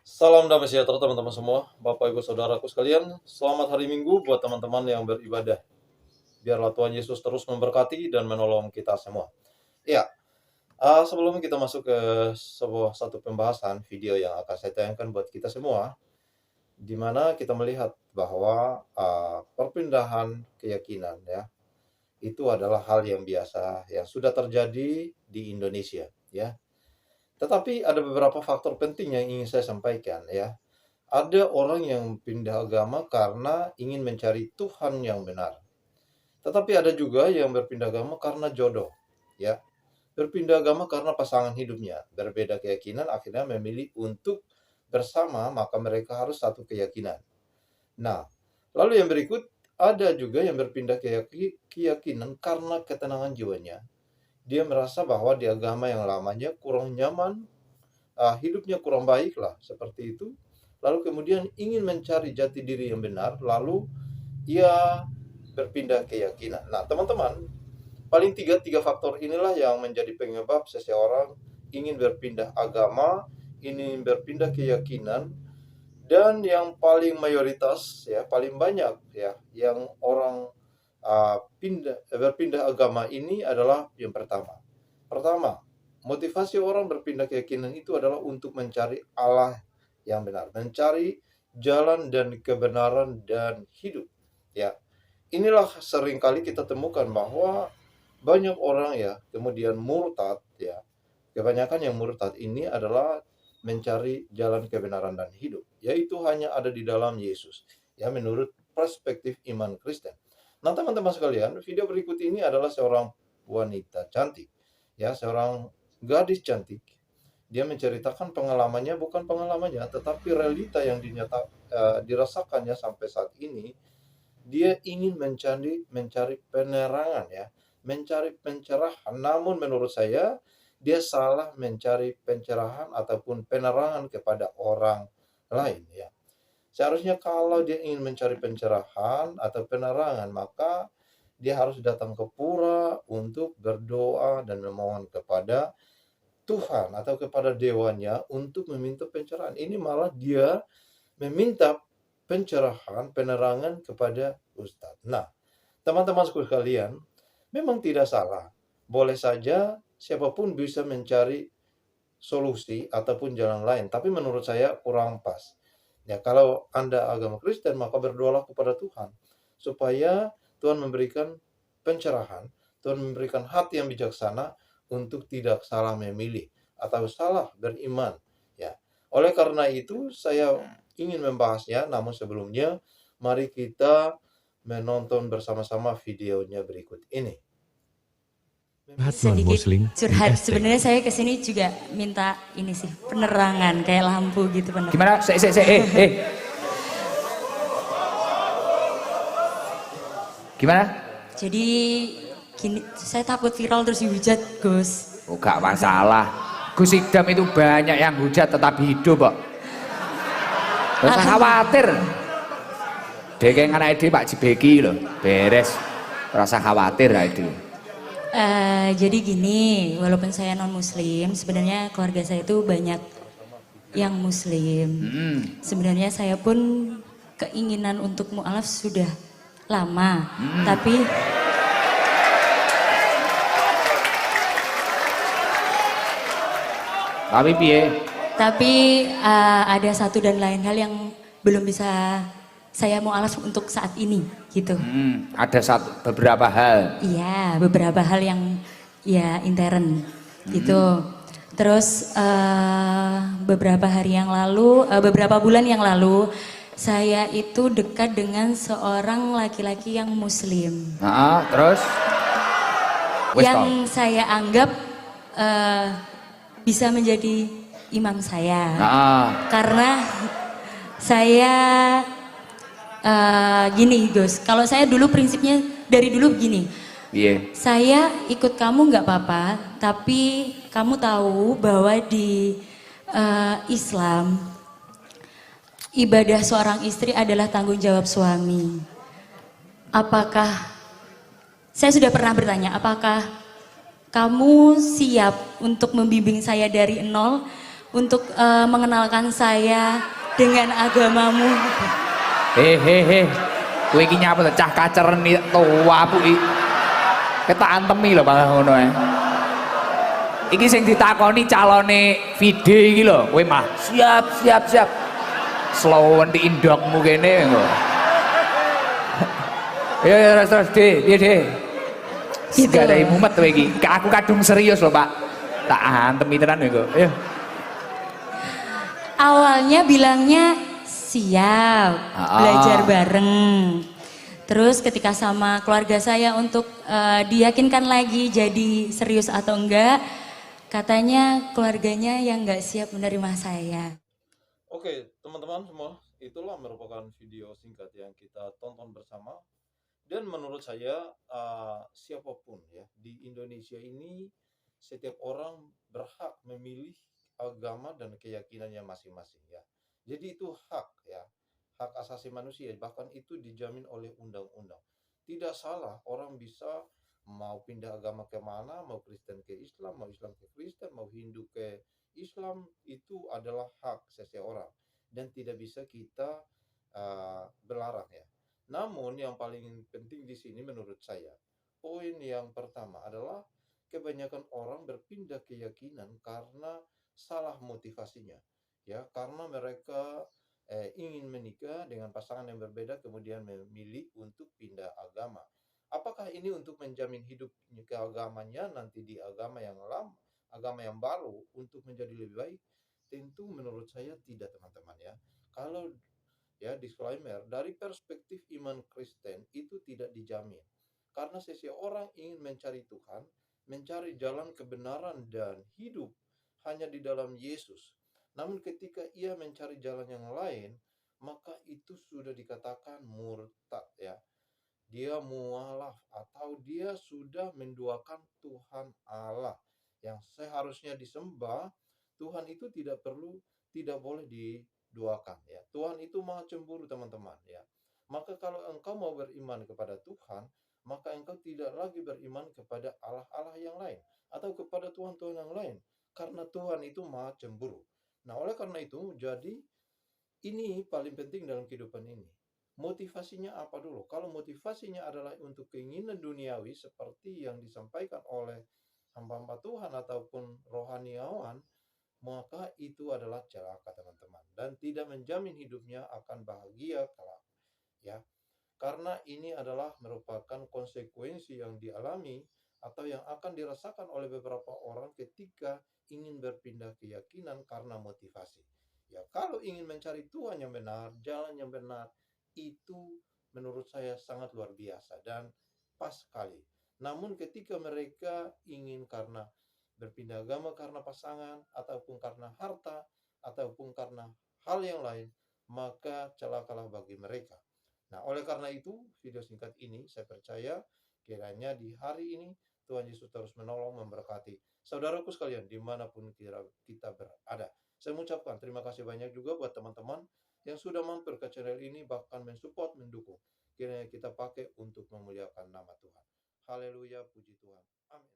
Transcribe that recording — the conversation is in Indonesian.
Salam damai sejahtera teman-teman semua, Bapak Ibu Saudaraku sekalian. Selamat hari Minggu buat teman-teman yang beribadah. Biarlah Tuhan Yesus terus memberkati dan menolong kita semua. Ya, sebelum kita masuk ke satu pembahasan video yang akan saya tayangkan buat kita semua, di mana kita melihat bahwa perpindahan keyakinan ya, itu adalah hal yang biasa yang sudah terjadi di Indonesia ya. Tetapi ada beberapa faktor penting yang ingin saya sampaikan ya. Ada orang yang pindah agama karena ingin mencari Tuhan yang benar. Tetapi ada juga yang berpindah agama karena jodoh, ya. Berpindah agama karena pasangan hidupnya, berbeda keyakinan akhirnya memilih untuk bersama, maka mereka harus satu keyakinan. Nah, lalu yang berikut ada juga yang berpindah keyakinan karena ketenangan jiwanya. Dia merasa bahwa di agama yang lamanya kurang nyaman, hidupnya kurang baik lah, seperti itu. Lalu kemudian ingin mencari jati diri yang benar, lalu ia berpindah keyakinan. Nah, teman-teman, paling tiga faktor inilah yang menjadi penyebab seseorang ingin berpindah agama, ingin berpindah keyakinan, dan yang paling mayoritas ya, paling banyak ya, yang orang berpindah agama ini adalah yang pertama. Pertama, motivasi orang berpindah keyakinan itu adalah untuk mencari Allah yang benar, mencari jalan dan kebenaran dan hidup. Ya, inilah seringkali kita temukan bahwa banyak orang ya kemudian murtad ya. Kebanyakan yang murtad ini adalah mencari jalan kebenaran dan hidup, yaitu hanya ada di dalam Yesus. Ya, menurut perspektif iman Kristen. Nah, teman-teman sekalian, video berikut ini adalah seorang wanita cantik. Ya, seorang gadis cantik. Dia menceritakan pengalamannya, bukan pengalamannya, tetapi realita yang dirasakannya sampai saat ini. Dia ingin mencari penerangan ya, mencari pencerahan. Namun menurut saya, dia salah mencari pencerahan ataupun penerangan kepada orang lain ya. Seharusnya kalau dia ingin mencari pencerahan atau penerangan, maka dia harus datang ke pura untuk berdoa dan memohon kepada Tuhan atau kepada dewanya untuk meminta pencerahan. Ini malah dia meminta pencerahan, penerangan kepada ustadz. Nah, teman-teman sekalian, memang tidak salah. Boleh saja siapapun bisa mencari solusi ataupun jalan lain, tapi menurut saya kurang pas. Ya, kalau Anda agama Kristen, maka berdoalah kepada Tuhan supaya Tuhan memberikan pencerahan, Tuhan memberikan hati yang bijaksana untuk tidak salah memilih atau salah beriman. Ya, oleh karena itu saya ingin membahasnya. Namun sebelumnya, mari kita menonton bersama-sama videonya berikut ini. Sedikit curhat. Sebenarnya saya kesini juga minta ini sih, penerangan kayak lampu gitu. Gimana? Gimana? Jadi gini, saya takut viral terus dihujat, Gus. Oh, gak masalah. Gus Idam itu banyak yang hujat tetap hidup kok. Gak usah khawatir. Dekeng anak ide Pak Jibeki loh, beres. Rasa khawatir lah itu. Jadi gini, walaupun saya non muslim, sebenarnya keluarga saya itu banyak yang muslim. Sebenarnya saya pun keinginan untuk mu'alaf sudah lama, tapi piye? Tapi ada satu dan lain hal yang belum bisa saya mu'alaf untuk saat ini gitu. Ada beberapa hal. Iya, beberapa hal yang ya intern gitu. Terus beberapa bulan yang lalu saya itu dekat dengan seorang laki-laki yang muslim. Terus? Yang saya anggap bisa menjadi imam saya. Karena saya gini Gus, kalau saya dulu prinsipnya dari dulu begini. Saya ikut kamu nggak apa-apa, tapi kamu tahu bahwa di Islam ibadah seorang istri adalah tanggung jawab suami. Saya sudah pernah bertanya, apakah kamu siap untuk membimbing saya dari nol untuk mengenalkan saya dengan agamamu. Hehehe. Kowe iki nyapa to cah kaceren tua Bu iki. Ketak antemi lho malah ngono ae. Iki sing ditakoni calone Vide iki lho, kowe mah siap. Slowen di indokmu kene kok. Ya terus piye De? Gitu. Gak ada mumet kowe iki. Aku kadung serius lho, Pak. Tak antemi tenan kok. Ayo. Awalnya bilangnya siap, belajar bareng. Terus ketika sama keluarga saya untuk diyakinkan lagi jadi serius atau enggak, katanya keluarganya yang enggak siap menerima saya. Oke, teman-teman semua, itulah merupakan video singkat yang kita tonton bersama. Dan menurut saya siapapun ya di Indonesia ini, setiap orang berhak memilih agama dan keyakinannya masing-masing ya. Jadi itu hak ya, hak asasi manusia, bahkan itu dijamin oleh undang-undang. Tidak salah orang bisa mau pindah agama kemana, mau Kristen ke Islam, mau Islam ke Kristen, mau Hindu ke Islam, itu adalah hak seseorang dan tidak bisa kita berlarang ya. Namun yang paling penting di sini menurut saya, poin yang pertama adalah kebanyakan orang berpindah keyakinan karena salah motivasinya. Ya, karena mereka ingin menikah dengan pasangan yang berbeda kemudian memilih untuk pindah agama. Apakah ini untuk menjamin hidup keagamannya nanti di agama yang lama, agama yang baru untuk menjadi lebih baik? Tentu menurut saya tidak, teman-teman ya. Kalau ya disclaimer, dari perspektif iman Kristen itu tidak dijamin. Karena seseorang ingin mencari Tuhan, mencari jalan kebenaran dan hidup hanya di dalam Yesus. Namun ketika ia mencari jalan yang lain, maka itu sudah dikatakan murtad ya. Dia mualaf atau dia sudah menduakan Tuhan Allah yang seharusnya disembah. Tuhan itu tidak boleh diduakan ya. Tuhan itu maha cemburu, teman-teman ya. Maka kalau engkau mau beriman kepada Tuhan, maka engkau tidak lagi beriman kepada Allah-Allah yang lain atau kepada Tuhan-Tuhan yang lain, karena Tuhan itu maha cemburu. Nah, oleh karena itu, jadi ini paling penting dalam kehidupan ini. Motivasinya apa dulu? Kalau motivasinya adalah untuk keinginan duniawi seperti yang disampaikan oleh hamba-hamba Tuhan ataupun rohaniawan, maka itu adalah celaka, teman-teman, dan tidak menjamin hidupnya akan bahagia kelak ya. Karena ini adalah merupakan konsekuensi yang dialami atau yang akan dirasakan oleh beberapa orang ketika ingin berpindah keyakinan karena motivasi. Ya, kalau ingin mencari Tuhan yang benar, jalan yang benar, itu menurut saya sangat luar biasa dan pas sekali. Namun ketika mereka ingin karena berpindah agama karena pasangan, ataupun karena harta, ataupun karena hal yang lain, maka celakalah bagi mereka. Nah, oleh karena itu, video singkat ini saya percaya kiranya di hari ini Tuhan Yesus terus menolong, memberkati saudaraku sekalian dimanapun kita berada. Saya mengucapkan terima kasih banyak juga buat teman-teman yang sudah mampir ke channel ini, bahkan mensupport, mendukung. Kiranya kita pakai untuk memuliakan nama Tuhan. Haleluya, puji Tuhan. Amin.